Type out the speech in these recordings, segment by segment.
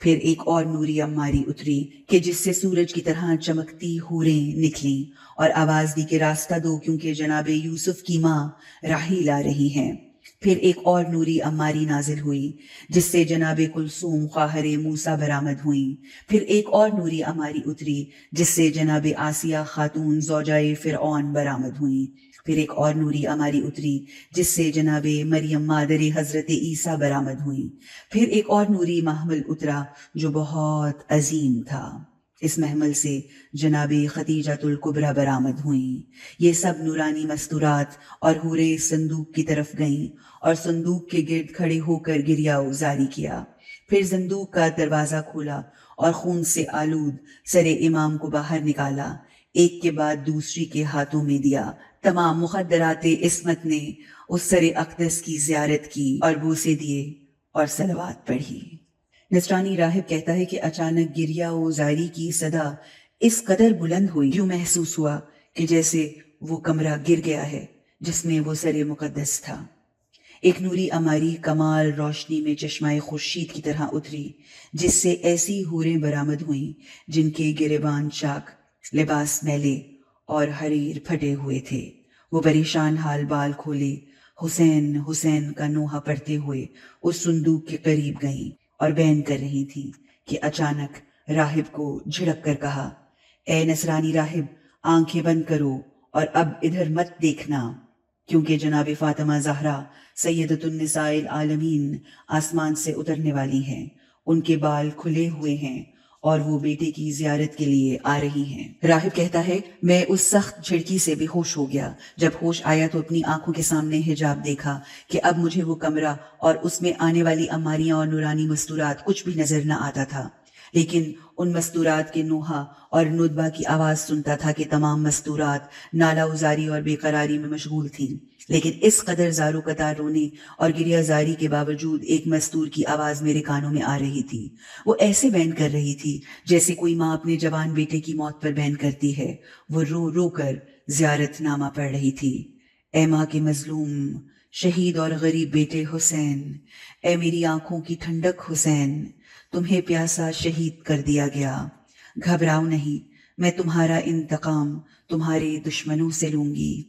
پھر ایک اور نوری عماری اتری کہ جس سے سورج کی طرح چمکتی حوریں نکلیں اور آواز دی کہ راستہ دو کیونکہ جناب یوسف کی ماں راحیل آ رہی ہیں۔ پھر ایک اور نوری عماری نازل ہوئی جس سے جناب کلثوم خواہر موسیٰ برآمد ہوئیں۔ پھر ایک اور نوری عماری اتری جس سے جناب آسیہ خاتون زوجہ فرعون برآمد ہوئیں۔ پھر ایک اور نوری عماری اتری جس سے جناب مریم مادر حضرت عیسیٰ برآمد ہوئیں۔ پھر ایک اور نوری محمل اترا جو بہت عظیم تھا۔ اس محمل سے جناب خدیجۃ الکبریٰ برآمد ہوئیں۔ یہ سب نورانی مستورات اور حوریں صندوق کی طرف گئیں اور صندوق کے گرد کھڑے ہو کر گریہ زاری کیا۔ پھر صندوق کا دروازہ کھولا اور خون سے آلود سر امام کو باہر نکالا، ایک کے بعد دوسری کے ہاتھوں میں دیا۔ تمام مخدرات عصمت نے اس سر اقدس کی زیارت کی اور بوسے دیے اور صلوات پڑھی۔ نصرانی راہب کہتا ہے کہ اچانک گریہ و زاری کی صدا اس قدر بلند ہوئی، یوں محسوس ہوا کہ جیسے وہ کمرہ گر گیا ہے جس میں وہ سر مقدس تھا۔ ایک نوری عماری کمال روشنی میں چشمہ خورشید کی طرح اتری جس سے ایسی حوریں برآمد ہوئیں جن کے گریبان چاک، لباس میلے اور حریر پھٹے ہوئے تھے۔ وہ پریشان حال بال کھولے حسین حسین کا نوحہ پڑھتے ہوئے اس صندوق کے قریب گئیں اور بین کر رہی تھیں کہ اچانک راہب کو جھڑک کر کہا، اے نصرانی راہب، آنکھیں بند کرو اور اب ادھر مت دیکھنا، کیونکہ جناب فاطمہ زہرا سیدۃ النساء العالمین آسمان سے اترنے والی ہیں۔ ان کے بال کھلے ہوئے ہیں اور وہ بیٹے کی زیارت کے لیے آ رہی ہیں۔ راہب کہتا ہے، میں اس سخت جھڑکی سے بے ہوش ہو گیا۔ جب ہوش آیا تو اپنی آنکھوں کے سامنے حجاب دیکھا کہ اب مجھے وہ کمرہ اور اس میں آنے والی عماریاں اور نورانی مستورات کچھ بھی نظر نہ آتا تھا، لیکن ان مستورات کے نوحہ اور ندبہ کی آواز سنتا تھا کہ تمام مستورات نالہ ازاری اور بے قراری میں مشغول تھیں۔ لیکن اس قدر زار و قطار رونے اور گریہ زاری کے باوجود ایک مستور کی آواز میرے کانوں میں آ رہی تھی۔ وہ ایسے بین کر رہی تھی جیسے کوئی ماں اپنے جوان بیٹے کی موت پر بین کرتی ہے۔ وہ رو رو کر زیارت نامہ پڑھ رہی تھی۔ اے ماں کے مظلوم شہید اور غریب بیٹے حسین، اے میری آنکھوں کی ٹھنڈک حسین، تمہیں پیاسا شہید کر دیا گیا۔ گھبراؤ نہیں، میں تمہارا انتقام تمہارے دشمنوں سے لوں گی۔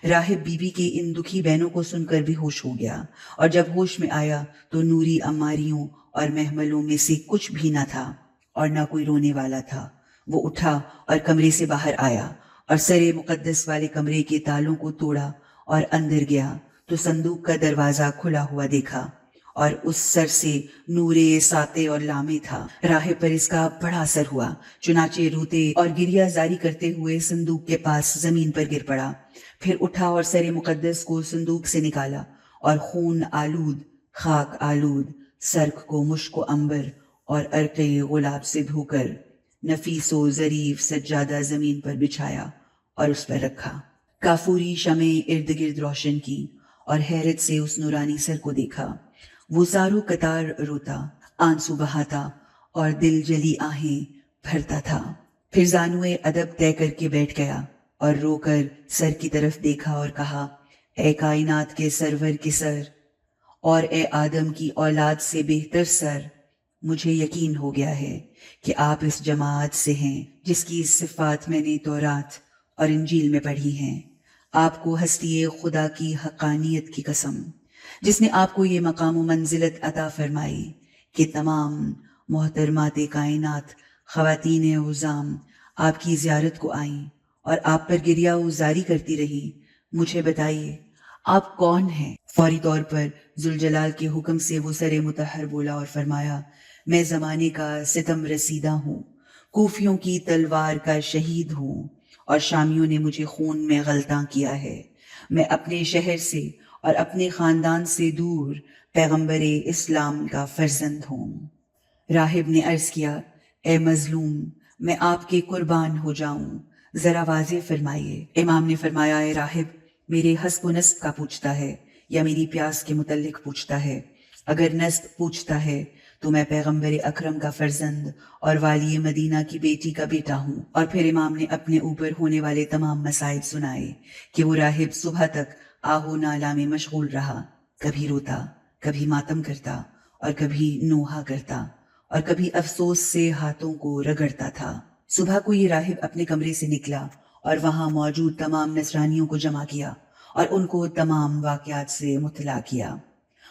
راہب بی بی کے ان دکھی بینوں کو سن کر بھی ہوش ہو گیا، اور جب ہوش میں آیا تو نوری عماریوں اور محملوں میں سے کچھ بھی نہ تھا اور نہ کوئی رونے والا تھا۔ وہ اٹھا اور کمرے سے باہر آیا اور سر مقدس والے کمرے کے تالوں کو توڑا اور اندر گیا تو صندوق کا دروازہ کھلا ہوا دیکھا اور اس سر سے نور ساطع اور لامع تھا۔ راہب پر اس کا بڑا اثر ہوا، چنانچہ روتے اور گریہ زاری کرتے ہوئے صندوق کے پاس زمین پر گر پڑا، پھر اٹھا اور سر مقدس کو صندوق سے نکالا اور خون آلود، خاک آلود سرک کو مشک و عنبر اور عرق گلاب سے دھو کر نفیس و ظریف سجادہ زمین پر بچھایا اور اس پر رکھا۔ کافوری شمع ارد گرد روشن کی اور حیرت سے اس نورانی سر کو دیکھا۔ وہ زارو قطار روتا، آنسو بہاتا اور دل جلی آہیں بھرتا تھا۔ پھر زانوئے ادب طے کر کے بیٹھ گیا اور رو کر سر کی طرف دیکھا اور کہا، اے کائنات کے سرور کے سر اور اے آدم کی اولاد سے بہتر سر، مجھے یقین ہو گیا ہے کہ آپ اس جماعت سے ہیں جس کی صفات میں نے تورات اور انجیل میں پڑھی ہیں۔ آپ کو ہستی خدا کی حقانیت کی قسم، جس نے آپ کو یہ مقام و منزلت عطا فرمائی کہ تمام محترمات کائنات خواتین عظام آپ کی زیارت کو آئیں اور آپ پر گریہ و زاری کرتی رہی۔ مجھے بتائیے آپ کون ہیں؟ فوری طور پر ذوالجلال کے حکم سے وہ سر مطہر بولا اور فرمایا، میں زمانے کا ستم رسیدہ ہوں، کوفیوں کی تلوار کا شہید ہوں اور شامیوں نے مجھے خون میں غلطاں کیا ہے۔ میں اپنے شہر سے اور اپنے خاندان سے دور پیغمبر اسلام کا فرزند ہوں۔ راہب نے عرض کیا، اے مظلوم، میں آپ کے قربان ہو جاؤں، ذرا واضح فرمائیے۔ امام نے فرمایا، اے راہب، میرے حسب و نسب کا پوچھتا ہے یا میری پیاس کے متعلق پوچھتا ہے؟ اگر نسب پوچھتا ہے تو میں پیغمبر اکرم کا فرزند اور والی مدینہ کی بیٹی کا بیٹا ہوں۔ اور پھر امام نے اپنے اوپر ہونے والے تمام مصائب سنائے کہ وہ راہب صبح تک آہو نالا میں مشغول رہا، کبھی روتا، کبھی ماتم کرتا اور کبھی نوحہ کرتا، اور کبھی افسوس سے ہاتھوں کو رگڑتا تھا۔ صبح کو یہ راہب اپنے کمرے سے نکلا اور وہاں موجود تمام نصرانیوں کو جمع کیا اور ان کو تمام واقعات سے مطلع کیا۔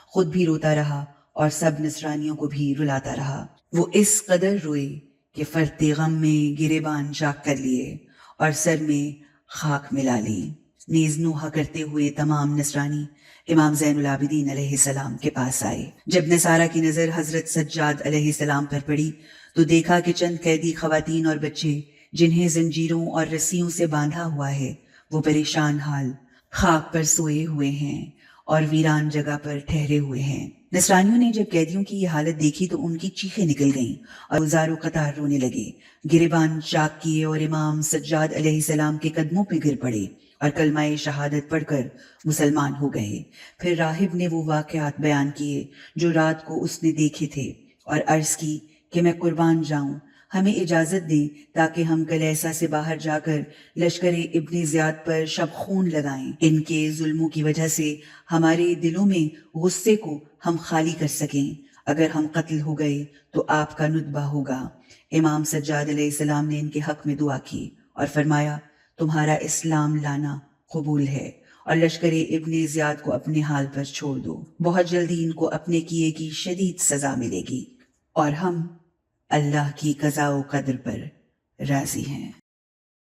خود بھی روتا رہا اور سب نصرانیوں کو بھی رلاتا رہا۔ وہ اس قدر روئے کہ فرط غم میں گریبان چاک کر لیے اور سر میں خاک ملا لی۔ نیز نوحہ کرتے ہوئے تمام نصرانی امام زین العابدین علیہ السلام کے پاس آئے۔ جب نصارہ کی نظر حضرت سجاد علیہ السلام پر پڑی تو دیکھا کہ چند قیدی خواتین اور بچے جنہیں زنجیروں اور رسیوں سے باندھا ہوا ہے وہ پریشان حال خاک پر سوئے ہوئے ہیں اور ویران جگہ پر ٹھہرے ہوئے ہیں۔ نصرانیوں نے جب قیدیوں کی یہ حالت دیکھی تو ان کی چیخیں نکل گئیں اور زار و قطار رونے لگے، گریبان چاک کیے اور امام سجاد علیہ السلام کے قدموں پہ گر پڑے اور کلمہ شہادت پڑھ کر مسلمان ہو گئے۔ پھر راہب نے وہ واقعات بیان کیے جو رات کو اس نے دیکھے تھے اور عرض کی کہ میں قربان جاؤں، ہمیں اجازت دیں تاکہ ہم کلیسا سے باہر جا کر لشکر ابن زیاد پر شب خون لگائیں۔ ان کے ظلموں کی وجہ سے ہمارے دلوں میں غصے کو ہم خالی کر سکیں۔ اگر ہم قتل ہو گئے تو آپ کا ندبہ ہوگا۔ امام سجاد علیہ السلام نے ان کے حق میں دعا کی اور فرمایا تمہارا اسلام لانا قبول ہے اور لشکر ابن زیاد کو اپنے حال پر چھوڑ دو۔ بہت جلدی ان کو اپنے کیے کی شدید سزا ملے گی اور ہم اللہ کی قضاء و قدر پر راضی ہیں۔